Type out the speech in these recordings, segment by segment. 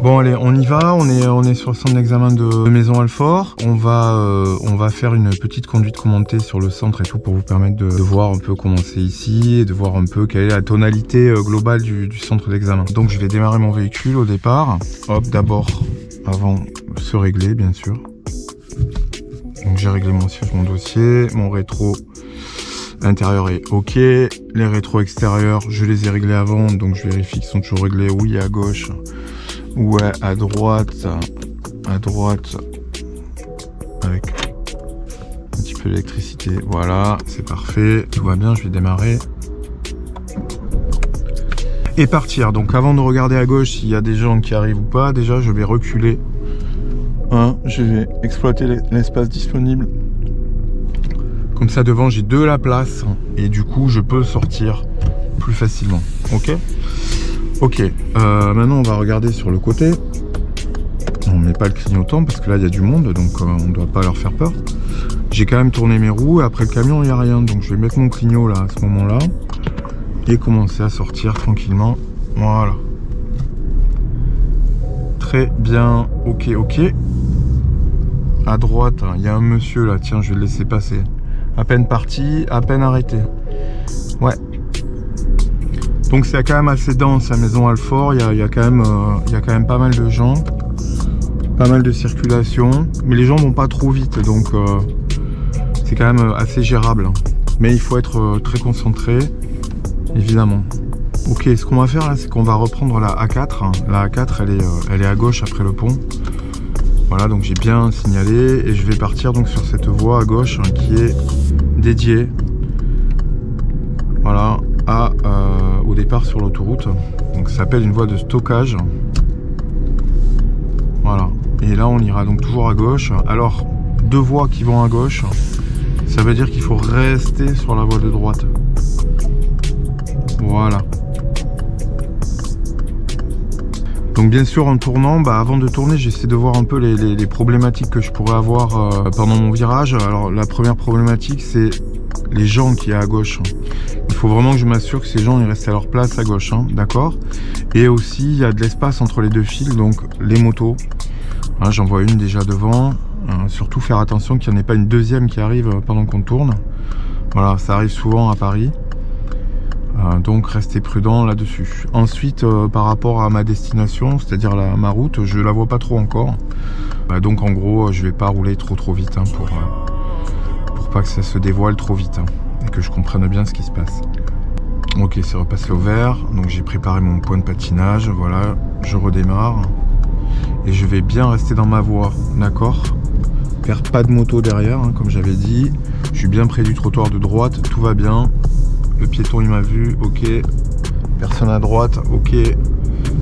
Bon allez, on y va, on est sur le centre d'examen de Maison Alfort. On va faire une petite conduite commentée sur le centre et tout pour vous permettre de voir un peu comment c'est ici et de voir un peu quelle est la tonalité globale du centre d'examen. Donc je vais démarrer mon véhicule au départ. Hop, d'abord, avant de se régler bien sûr. Donc j'ai réglé mon siège, mon dossier, mon rétro intérieur est ok. Les rétros extérieurs, je les ai réglés avant, donc je vérifie qu'ils sont toujours réglés. Oui, à gauche. Ouais, à droite, avec un petit peu d'électricité, voilà, c'est parfait, tout va bien, je vais démarrer. Et partir, donc avant de regarder à gauche s'il y a des gens qui arrivent ou pas, déjà je vais reculer, je vais exploiter l'espace disponible. Comme ça devant j'ai de la place et du coup je peux sortir plus facilement, ok ? Ok, maintenant on va regarder sur le côté. On met pas le clignotant parce que là il y a du monde, donc on doit pas leur faire peur. J'ai quand même tourné mes roues et après le camion il n'y a rien, donc je vais mettre mon clignot là à ce moment là et commencer à sortir tranquillement. Voilà. Très bien, ok. À droite, il y a un monsieur là, tiens je vais le laisser passer. À peine parti, à peine arrêté. Ouais. Donc c'est quand même assez dense à Maison Alfort, il y a quand même pas mal de gens, pas mal de circulation, mais les gens vont pas trop vite, donc c'est quand même assez gérable. Mais il faut être très concentré, évidemment. Ok, ce qu'on va faire là, c'est qu'on va reprendre la A4. La A4, elle est à gauche après le pont. Voilà, donc j'ai bien signalé et je vais partir donc sur cette voie à gauche qui est dédiée. Voilà. Au départ sur l'autoroute, donc ça s'appelle une voie de stockage. Voilà, et là on ira donc toujours à gauche. Alors deux voies qui vont à gauche, ça veut dire qu'il faut rester sur la voie de droite. Voilà. Donc bien sûr en tournant, avant de tourner j'essaie de voir un peu les problématiques que je pourrais avoir pendant mon virage. Alors la première problématique c'est les gens qui y a à gauche. Il faut vraiment que je m'assure que ces gens ils restent à leur place à gauche, d'accord. Et aussi il y a de l'espace entre les deux fils, donc les motos. Voilà, j'en vois une déjà devant. Surtout faire attention qu'il n'y en ait pas une deuxième qui arrive pendant qu'on tourne. Voilà, ça arrive souvent à Paris. Donc restez prudent là-dessus. Ensuite, par rapport à ma destination, c'est-à-dire ma route, je la vois pas trop encore. Donc en gros, je vais pas rouler trop vite pour pas que ça se dévoile trop vite et que je comprenne bien ce qui se passe. Ok, c'est repassé au vert, donc j'ai préparé mon point de patinage, voilà, je redémarre et je vais bien rester dans ma voie, d'accord. Faire pas de moto derrière, comme j'avais dit. Je suis bien près du trottoir de droite, tout va bien. Le piéton il m'a vu, ok. Personne à droite, ok.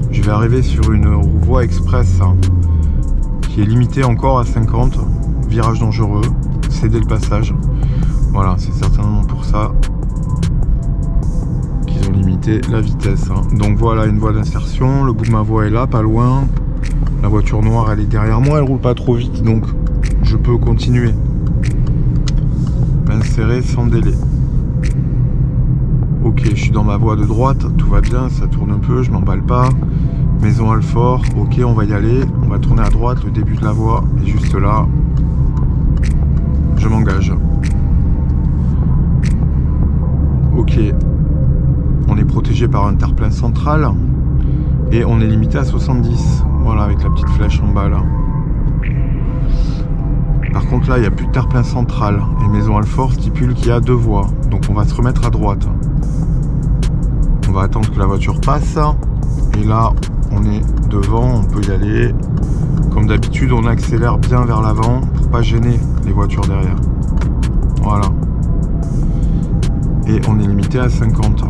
Je vais arriver sur une voie express qui est limitée encore à 50. Virage dangereux, céder le passage. Voilà, c'est certainement pour ça qu'ils ont limité la vitesse. Donc voilà une voie d'insertion, le bout de ma voie est là, pas loin. La voiture noire elle est derrière moi, elle roule pas trop vite, donc je peux continuer. Insérer sans délai. Ok, je suis dans ma voie de droite, tout va bien, ça tourne un peu, je m'emballe pas. Maison Alfort, ok, on va y aller. On va tourner à droite, le début de la voie est juste là. Je m'engage. Ok, on est protégé par un terre-plein central et on est limité à 70. Voilà, avec la petite flèche en bas là. Par contre là, il n'y a plus de terre-plein central et Maison Alfort stipule qu'il y a deux voies. Donc on va se remettre à droite. On va attendre que la voiture passe et là, on est devant, on peut y aller. Comme d'habitude, on accélère bien vers l'avant pour pas gêner les voitures derrière. Voilà. Et on est limité à 50.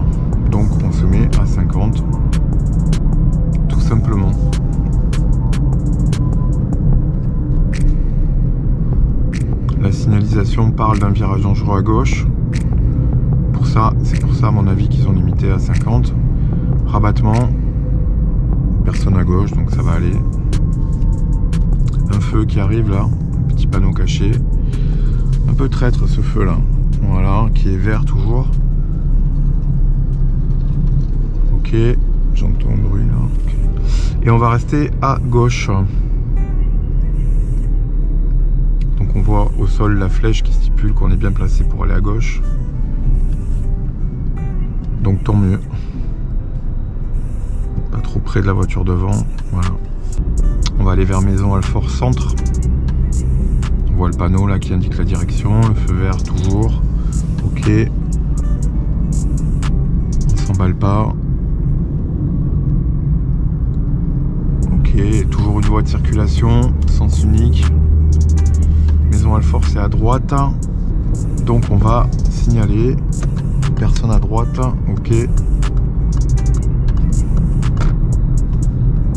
Donc on se met à 50. Tout simplement. La signalisation parle d'un virage dangereux à gauche. C'est pour ça à mon avis qu'ils ont limité à 50. Rabattement. Personne à gauche, donc ça va aller. Un feu qui arrive là. Un petit panneau caché. Un peu traître ce feu là. Voilà, qui est vert toujours. Ok, j'entends le bruit là. Okay. Et on va rester à gauche. Donc on voit au sol la flèche qui stipule qu'on est bien placé pour aller à gauche. Donc tant mieux. Pas trop près de la voiture devant. Voilà. On va aller vers Maison Alfort Centre. On voit le panneau là qui indique la direction. Le feu vert toujours. Ok. On s'emballe pas. Ok. Toujours une voie de circulation. Sens unique. Maison Alfort c'est à droite. Donc on va signaler. Personne à droite. Ok.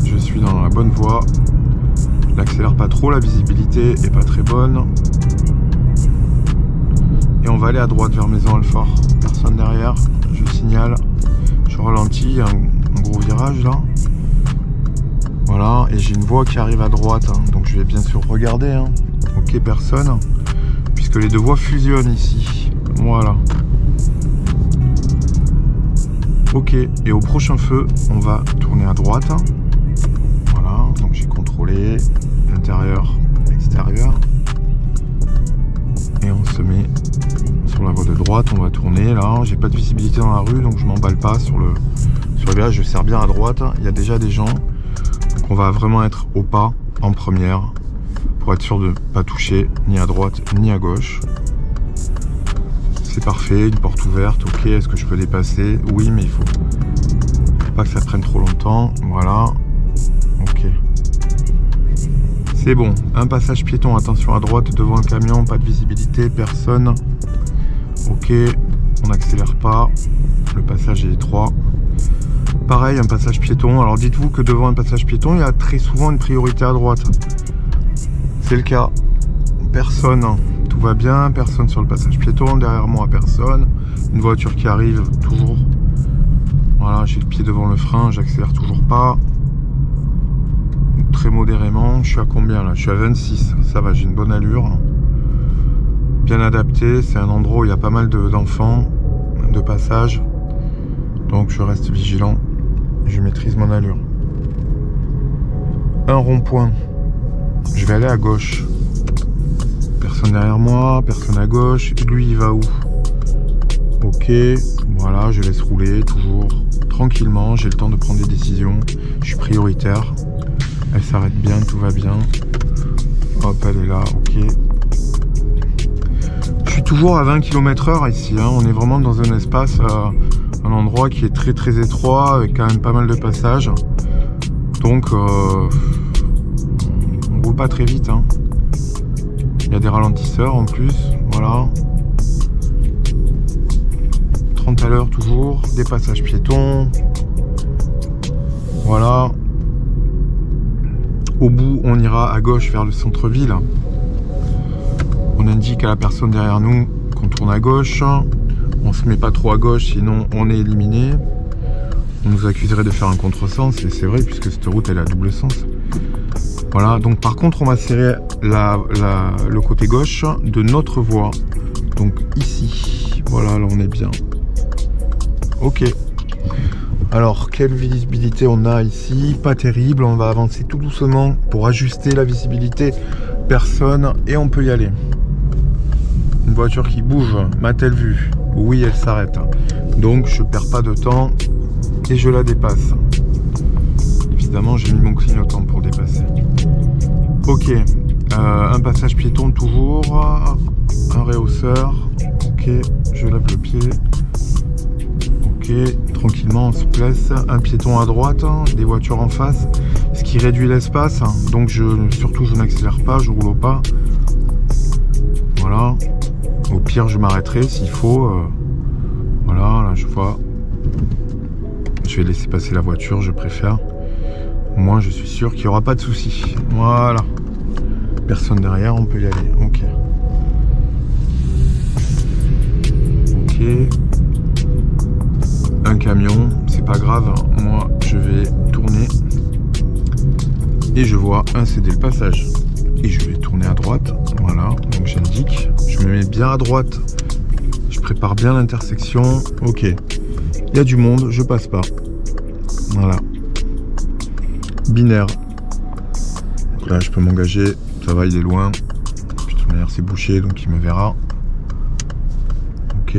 Je suis dans la bonne voie. N'accélère pas trop, la visibilité est pas très bonne. Et on va aller à droite vers Maison Alfort. Personne derrière, je signale. Je ralentis, un gros virage là. Voilà, et j'ai une voie qui arrive à droite. Donc je vais bien sûr regarder. Ok, personne. Puisque les deux voies fusionnent ici. Voilà. Ok, et au prochain feu, on va tourner à droite. Voilà, donc j'ai contrôlé l'intérieur, l'extérieur. Et on se met sur la voie de droite, on va tourner là. J'ai pas de visibilité dans la rue, donc je m'emballe pas sur le virage. Je serre bien à droite, il y a déjà des gens. Donc on va vraiment être au pas en première pour être sûr de ne pas toucher ni à droite ni à gauche. C'est parfait, une porte ouverte, ok, est-ce que je peux dépasser? Oui, mais il faut pas que ça prenne trop longtemps, voilà, ok. C'est bon, un passage piéton, attention à droite, devant le camion, pas de visibilité, personne. Ok, on n'accélère pas, le passage est étroit. Pareil, un passage piéton, alors dites-vous que devant un passage piéton, il y a très souvent une priorité à droite. C'est le cas, personne. Tout va bien, personne sur le passage piéton, derrière moi personne, une voiture qui arrive toujours. Voilà, j'ai le pied devant le frein, j'accélère toujours pas. Très modérément, je suis à combien là? Je suis à 26, ça va, j'ai une bonne allure. Bien adapté, c'est un endroit où il y a pas mal d'enfants, de passage. Donc je reste vigilant, je maîtrise mon allure. Un rond-point, je vais aller à gauche. Personne derrière moi, personne à gauche. Lui, il va où? Ok, voilà, je laisse rouler toujours tranquillement. J'ai le temps de prendre des décisions. Je suis prioritaire. Elle s'arrête bien, tout va bien. Hop, elle est là, ok. Je suis toujours à 20 km/h ici. On est vraiment dans un espace, un endroit qui est très très étroit, avec quand même pas mal de passages. Donc, on roule pas très vite. Il y a des ralentisseurs en plus, voilà. 30 à l'heure toujours, des passages piétons. Voilà. Au bout, on ira à gauche vers le centre-ville. On indique à la personne derrière nous qu'on tourne à gauche. On se met pas trop à gauche, sinon on est éliminé. On nous accuserait de faire un contresens, et c'est vrai puisque cette route elle est à double sens. Voilà, donc par contre on va serrer le côté gauche de notre voie. Donc ici, voilà, là on est bien. Ok. Alors, quelle visibilité on a ici? Pas terrible, on va avancer tout doucement pour ajuster la visibilité. Personne, et on peut y aller. Une voiture qui bouge, m'a-t-elle vu? Oui, elle s'arrête. Donc je perds pas de temps et je la dépasse. Évidemment, j'ai mis mon clignotant pour dépasser. Ok, un passage piéton toujours, un réhausseur. Ok, je lève le pied. Ok, tranquillement, on se place. Un piéton à droite, des voitures en face, ce qui réduit l'espace. Donc surtout, je n'accélère pas, je roule au pas. Voilà. Au pire, je m'arrêterai s'il faut. Voilà, là je vois. Je vais laisser passer la voiture, je préfère. Au moins, je suis sûr qu'il n'y aura pas de souci. Voilà. Personne derrière, on peut y aller. Ok. Ok. Un camion, c'est pas grave. Moi, je vais tourner. Et je vois un céder le passage. Et je vais tourner à droite. Voilà. Donc j'indique. Je me mets bien à droite. Je prépare bien l'intersection. Ok. Il y a du monde, je passe pas. Voilà. binaire. Là je peux m'engager, ça va, il est loin. Puis, de toute manière c'est bouché donc il me verra. Ok.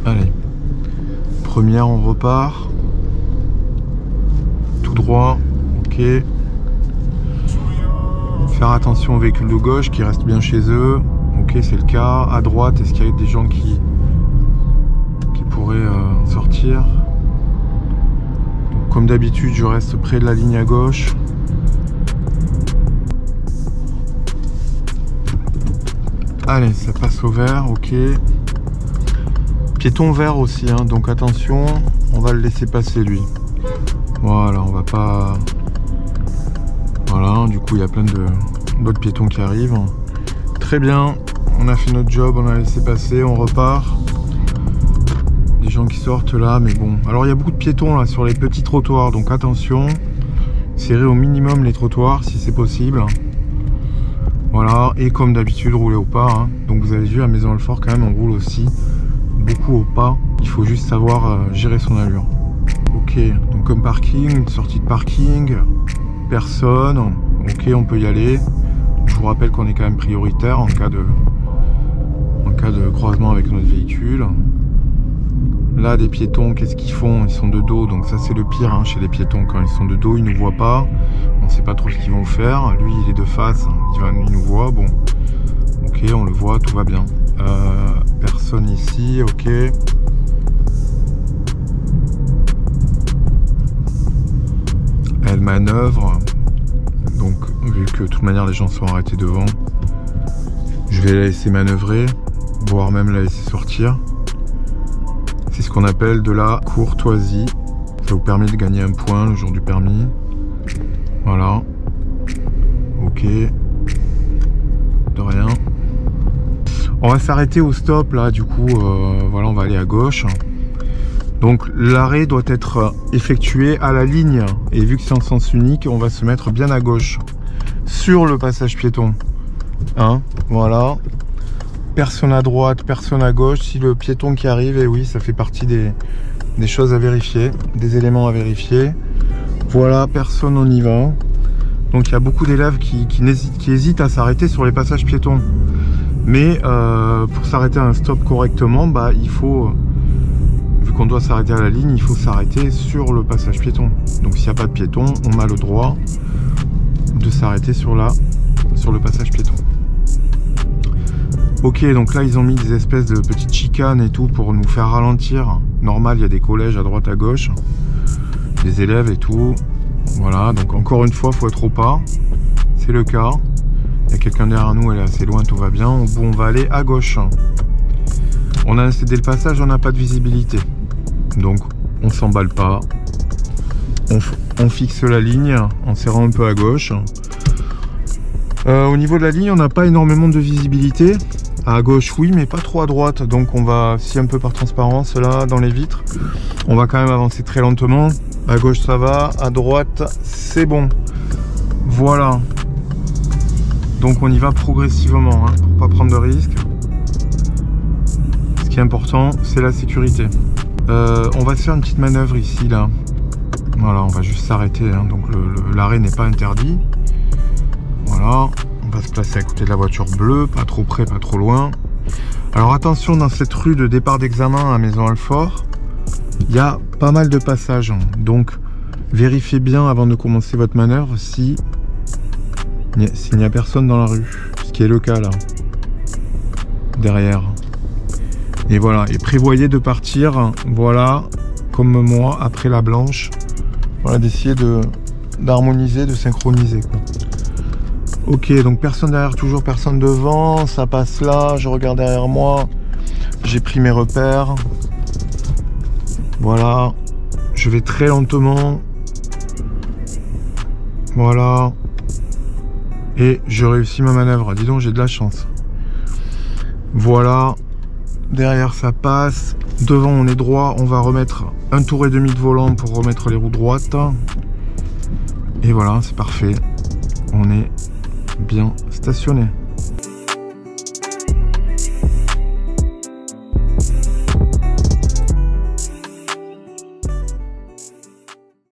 Allez. Première, on repart. Tout droit. Ok. Faire attention aux véhicules de gauche qui restent bien chez eux. Ok, c'est le cas. À droite, est-ce qu'il y a des gens qui pourraient sortir? Donc, comme d'habitude, je reste près de la ligne à gauche. Allez, ça passe au vert, ok. Piéton vert aussi, hein, donc attention, on va le laisser passer lui. Voilà, on va pas... Voilà, du coup il y a plein d'autres piétons qui arrivent. Très bien, on a fait notre job, on a laissé passer, on repart. Des gens qui sortent là, mais bon. Alors il y a beaucoup de piétons là sur les petits trottoirs, donc attention. Serrez au minimum les trottoirs si c'est possible. Voilà, et comme d'habitude, roulez au pas. Hein. Donc vous avez vu à Maisons-Alfort quand même, on roule aussi beaucoup au pas. Il faut juste savoir gérer son allure. Ok, donc comme parking, une sortie de parking, personne. Ok, on peut y aller. Je vous rappelle qu'on est quand même prioritaire en cas de croisement avec notre véhicule. Là, des piétons, qu'est-ce qu'ils font? Ils sont de dos, donc ça c'est le pire hein, chez les piétons. Quand ils sont de dos, ils ne nous voient pas. On ne sait pas trop ce qu'ils vont faire. Lui, il est de face, il nous voit. Bon, ok, on le voit, tout va bien. Personne ici, ok. Elle manœuvre. Donc, vu que de toute manière les gens sont arrêtés devant, je vais la laisser manœuvrer, voire même la laisser sortir. C'est ce qu'on appelle de la courtoisie. Ça vous permet de gagner un point le jour du permis. Voilà. Ok. De rien. On va s'arrêter au stop là, du coup, voilà, on va aller à gauche. Donc l'arrêt doit être effectué à la ligne. Et vu que c'est en sens unique, on va se mettre bien à gauche. Sur le passage piéton. Hein, voilà. Personne à droite, personne à gauche. Si le piéton qui arrive, et oui, ça fait partie des choses à vérifier, des éléments à vérifier. Voilà, personne, on y va. Donc il y a beaucoup d'élèves qui hésitent à s'arrêter sur les passages piétons. Mais pour s'arrêter à un stop correctement, bah, il faut, vu qu'on doit s'arrêter à la ligne, il faut s'arrêter sur le passage piéton. Donc s'il n'y a pas de piéton, on a le droit de s'arrêter sur le passage piéton. Ok, donc là ils ont mis des espèces de petites chicanes et tout pour nous faire ralentir. Normal, il y a des collèges à droite à gauche, des élèves et tout. Voilà, donc encore une fois, il faut être au pas. C'est le cas. Il y a quelqu'un derrière nous, elle est assez loin, tout va bien. On va aller à gauche. On a cédé le passage, on n'a pas de visibilité. Donc on s'emballe pas. On fixe la ligne en serrant un peu à gauche. Au niveau de la ligne, on n'a pas énormément de visibilité. À gauche, oui, mais pas trop à droite. Donc on va, si un peu par transparence, là, dans les vitres, on va quand même avancer très lentement. À gauche, ça va. À droite, c'est bon. Voilà. Donc on y va progressivement, hein, pour pas prendre de risques. Ce qui est important, c'est la sécurité. On va se faire une petite manœuvre ici, là. Voilà, on va juste s'arrêter, hein, donc l'arrêt n'est pas interdit. Voilà, on va se placer à côté de la voiture bleue, pas trop près, pas trop loin. Alors attention, dans cette rue de départ d'examen à Maisons-Alfort, il y a pas mal de passages. Donc vérifiez bien avant de commencer votre manœuvre s'il n'y a personne dans la rue. Ce qui est le cas là, derrière. Et voilà, et prévoyez de partir, voilà, comme moi, après la blanche. Voilà, d'essayer d'harmoniser, de synchroniser, quoi. Ok, donc personne derrière, toujours personne devant, ça passe là, je regarde derrière moi, j'ai pris mes repères. Voilà, je vais très lentement. Voilà. Et je réussis ma manœuvre, dis donc j'ai de la chance. Voilà, derrière ça passe, devant on est droit, on va remettre un tour et demi de volant pour remettre les roues droites. Et voilà, c'est parfait, on est bien stationné.